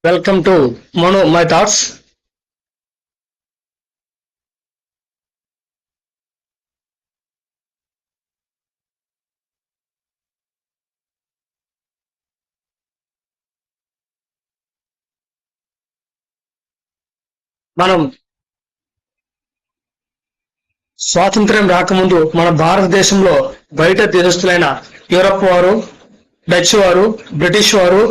Welcome to Mono My Thoughts. మనం స్వాతంత్ర్యం రాకముందు మన భారతదేశంలో బయట దేశస్తులైన యూరప్ వారు, డచ్ వారు, బ్రిటిష్ వారు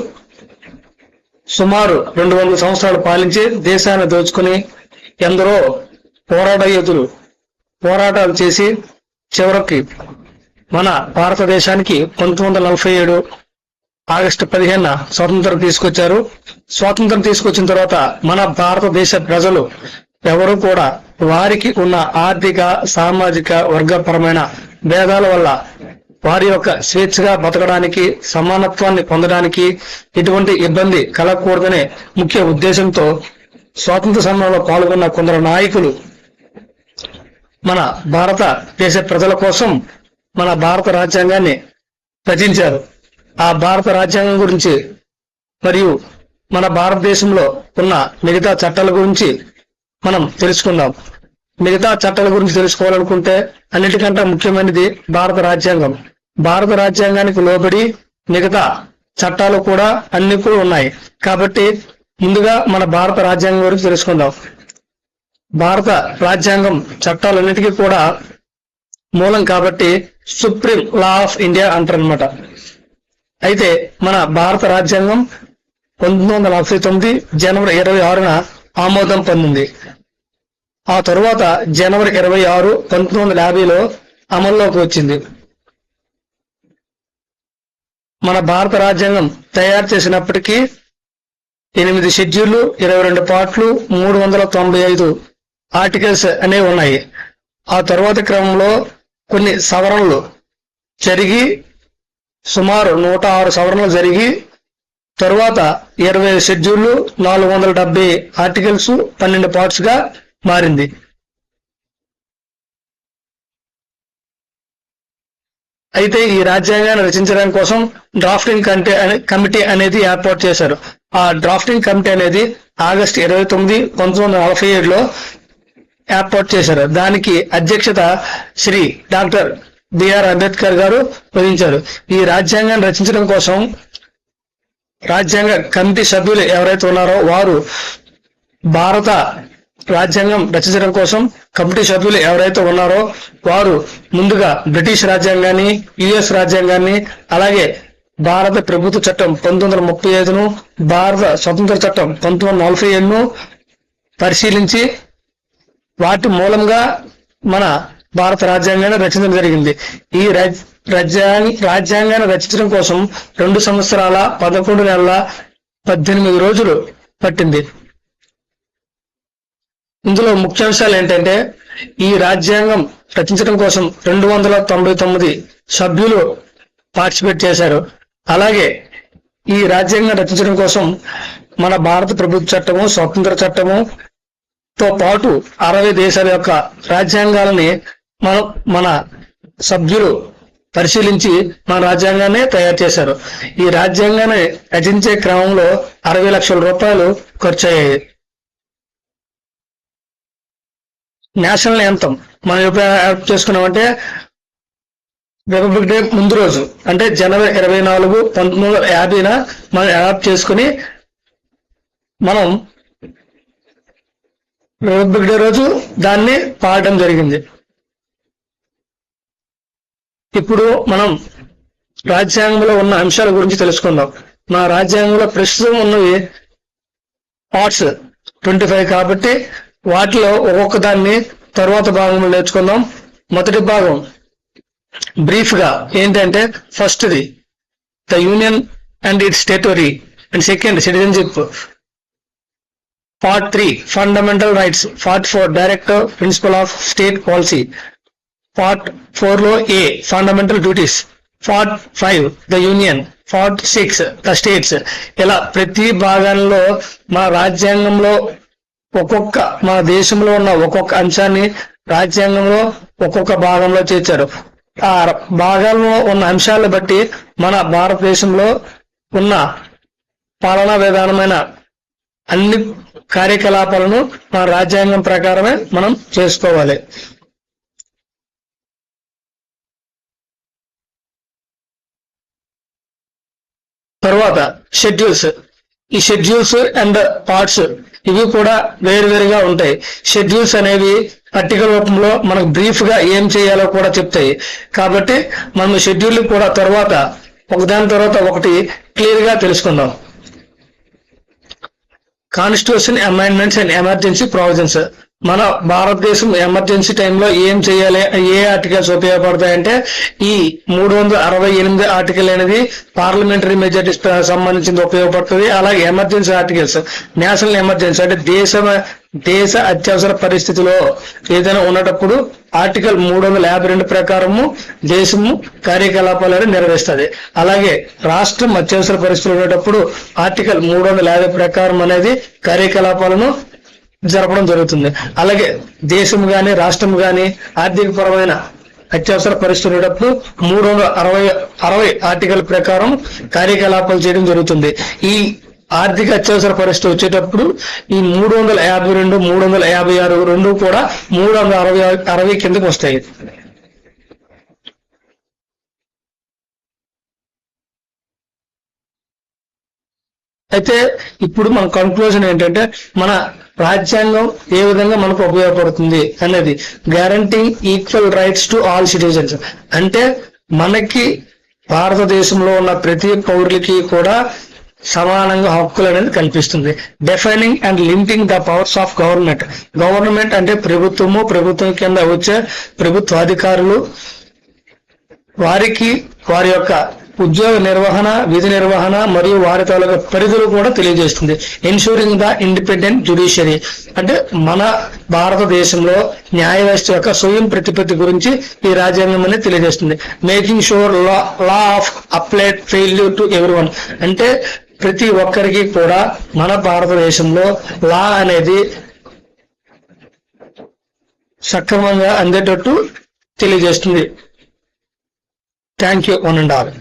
సుమారు 200 సంవత్సరాలు పాలించి దేశాన్ని దోచుకుని ఎందరో పోరాట యోధులు పోరాటాలు చేసి చివరికి మన భారతదేశానికి 1947 ఆగస్టు 15న స్వాతంత్రం తీసుకొచ్చారు. స్వాతంత్రం తీసుకొచ్చిన తర్వాత మన భారతదేశ ప్రజలు ఎవరు కూడా వారికి ఉన్న ఆర్థిక, సామాజిక, వర్గపరమైన భేదాల వల్ల వారి యొక్క స్వేచ్ఛగా బతకడానికి, సమానత్వాన్ని పొందడానికి ఎటువంటి ఇబ్బంది కలగకూడదనే ముఖ్య ఉద్దేశంతో స్వాతంత్ర సమరంలో పాల్గొన్న కొందరు నాయకులు మన భారతదేశ ప్రజల కోసం మన భారత రాజ్యాంగాన్ని రచించారు. ఆ భారత రాజ్యాంగం గురించి మరియు మన భారతదేశంలో ఉన్న మిగతా చట్టాల గురించి మనం తెలుసుకుందాం. మిగతా చట్టాల గురించి తెలుసుకోవాలనుకుంటే అన్నిటికంటే ముఖ్యమైనది భారత రాజ్యాంగం. భారత రాజ్యాంగానికి లోబడి మిగతా చట్టాలు కూడా అన్ని కూడా ఉన్నాయి. కాబట్టి ముందుగా మన భారత రాజ్యాంగం గురించి తెలుసుకుందాం. భారత రాజ్యాంగం చట్టాలన్నిటికీ కూడా మూలం కాబట్టి సుప్రీం లా ఆఫ్ ఇండియా అంటారనమాట. అయితే మన భారత రాజ్యాంగం 1949 జనవరి 26న ఆమోదం పొందింది. ఆ తరువాత జనవరి 26, 1950లో అమల్లోకి వచ్చింది. మన భారత రాజ్యాంగం తయారు చేసినప్పటికీ 8 షెడ్యూళ్లు, 22 పార్ట్లు, 395 ఆర్టికల్స్ అనేవి ఉన్నాయి. ఆ తరువాత క్రమంలో కొన్ని సవరణలు జరిగి సుమారు 106 సవరణలు జరిగి తరువాత 20 షెడ్యూళ్లు, 470 ఆర్టికల్స్, 12 పార్ట్స్ గా మారింది. అయితే ఈ రాజ్యాంగాన్ని రచించడానికి కోసం డ్రాఫ్టింగ్ కమిటీ అనేది ఏర్పాటు చేశారు. ఆ డ్రాఫ్టింగ్ కమిటీ అనేది ఆగస్టు 29, 1947లో ఏర్పాటు చేశారు. దానికి అధ్యక్షత శ్రీ డాక్టర్ బిఆర్ అంబేద్కర్ గారు వహించారు. ఈ రాజ్యాంగాన్ని రచించడం కోసం రాజ్యాంగ కమిటీ సభ్యులు ఎవరైతే ఉన్నారో వారు భారత రాజ్యాంగం రచించడం కోసం కమిటీ సభ్యులు ఎవరైతే ఉన్నారో వారు ముందుగా బ్రిటిష్ రాజ్యాంగాన్ని, యుఎస్ రాజ్యాంగాన్ని, అలాగే భారత ప్రభుత్వ చట్టం 1935ను, భారత స్వతంత్ర చట్టం 1947ను పరిశీలించి వాటి మూలంగా మన భారత రాజ్యాంగాన్ని రచించడం జరిగింది. ఈ రాజ్యాంగాన్ని రచించడం కోసం 2 సంవత్సరాల 11 నెలల 18 రోజులు పట్టింది. ఇందులో ముఖ్యాంశాలు ఏంటంటే ఈ రాజ్యాంగం రచించడం కోసం 299 సభ్యులు పార్టిసిపేట్ చేశారు. అలాగే ఈ రాజ్యాంగం రచించడం కోసం మన భారత ప్రభుత్వ చట్టము, స్వతంత్ర చట్టము తో పాటు 60 దేశాల యొక్క రాజ్యాంగాలని మన సభ్యులు పరిశీలించి మన రాజ్యాంగాన్ని తయారు చేశారు. ఈ రాజ్యాంగాన్ని రచించే క్రమంలో 60 లక్షల రూపాయలు ఖర్చు అయ్యాయి. నేషనల్ యాంథమ్ మనం ఎప్పుడు చేసుకున్నామంటే రిపబ్లిక్ డే ముందు రోజు అంటే జనవరి 24, 1950న మనం అడాప్ట్ చేసుకుని మనం రిపబ్లిక్ డే రోజు దాన్ని పాడడం జరిగింది. ఇప్పుడు మనం రాజ్యాంగంలో ఉన్న అంశాల గురించి తెలుసుకుందాం. మా రాజ్యాంగంలో ప్రస్తుతం ఉన్నవి పార్ట్స్ 25 కాబట్టి వాటిలో ఒక్కొక్క దాన్ని తరువాత భాగంలో నేర్చుకుందాం. మొదటి భాగం బ్రీఫ్ గా ఏంటంటే ఫస్ట్ది the union and its territory, and second citizenship, Part 3 Fundamental Rights, Part 4 Directive Principle of State Policy, Part 4లో A Fundamental Duties, Part 5 The Union, Part 6 The States. ఇలా ప్రతి భాగంలో మా రాజ్యాంగంలో మన దేశంలో ఉన్న ఒక్కొక్క అంశాన్ని రాజ్యాంగంలో ఒక్కొక్క భాగంలో చేర్చారు. ఆ భాగాల్లో ఉన్న అంశాలను బట్టి మన భారతదేశంలో ఉన్న పాలనా విధానమైన అన్ని కార్యకలాపాలను మన రాజ్యాంగం ప్రకారమే మనం చేసుకోవాలి. తర్వాత షెడ్యూల్స్. ఈ షెడ్యూల్స్ అండ్ పార్ట్స్ ఇవి కూడా వేరువేరుగా ఉంటాయి. షెడ్యూల్స్ అనేవి పట్టిక రూపంలో మనకు బ్రీఫ్ గా ఏం చేయాలో కూడా చెప్తాయి. కాబట్టి మనం షెడ్యూల్ కూడా తర్వాత ఒకదాని తర్వాత ఒకటి క్లియర్ గా తెలుసుకుందాం. Constitution amendments and emergency provisions. మన భారతదేశం ఎమర్జెన్సీ టైంలో ఏం చేయాలి, ఏ ఆర్టికల్స్ ఉపయోగపడతాయంటే ఈ 368 ఆర్టికల్ అనేది పార్లమెంటరీ మెజారిటీ సంబంధించింది ఉపయోగపడుతుంది. అలాగే ఎమర్జెన్సీ ఆర్టికల్స్ నేషనల్ ఎమర్జెన్సీ అంటే దేశ అత్యవసర పరిస్థితిలో ఏదైనా ఉన్నటప్పుడు ఆర్టికల్ 352 ప్రకారము దేశము కార్యకలాపాలను నిర్వహిస్తుంది. అలాగే రాష్ట్రం అత్యవసర పరిస్థితులు ఉండేటప్పుడు ఆర్టికల్ 350 ప్రకారం అనేది కార్యకలాపాలను జరపడం జరుగుతుంది. అలాగే దేశం గాని రాష్ట్రం గాని ఆర్థిక పరమైన అత్యవసర పరిస్థితులు ఉన్నప్పుడు 360 ఆర్టికల్ ప్రకారం కార్యకలాపాలు చేయడం జరుగుతుంది. ఈ ఆర్థిక అత్యవసర పరిస్థితి వచ్చేటప్పుడు ఈ 352, 356 రెండు కూడా 360 కిందకు వస్తాయి. అయితే ఇప్పుడు మన కన్క్లూజన్ ఏంటంటే మన రాజ్యాంగం ఏ విధంగా మనకు ఉపయోగపడుతుంది అనేది. Guaranteeing equal rights to all citizens అంటే మనకి భారతదేశంలో ఉన్న ప్రతి పౌరులకి కూడా సమానంగా హక్కులు అనేది కల్పిస్తుంది. Defining and limiting the powers of government అంటే ప్రభుత్వం కింద వచ్చే ప్రభుత్వాధికారులు వారికి వారి యొక్క ఉద్యోగ నిర్వహణ, విధి నిర్వహణ మరియు వారి తాలూకా పరిధులు కూడా తెలియజేస్తుంది. ఎన్షూరింగ్ ద ఇండిపెండెంట్ జ్యుడిషియరీ అంటే మన భారతదేశంలో న్యాయ వ్యవస్థ యొక్క స్వయం ప్రతిపత్తి గురించి ఈ రాజ్యాంగం అనేది తెలియజేస్తుంది. Making sure law of applied failure to everyone అంటే ప్రతి ఒక్కరికి కూడా మన భారతదేశంలో లా అనేది సక్రమంగా అందేటట్టు తెలియజేస్తుంది. Thank you one and all.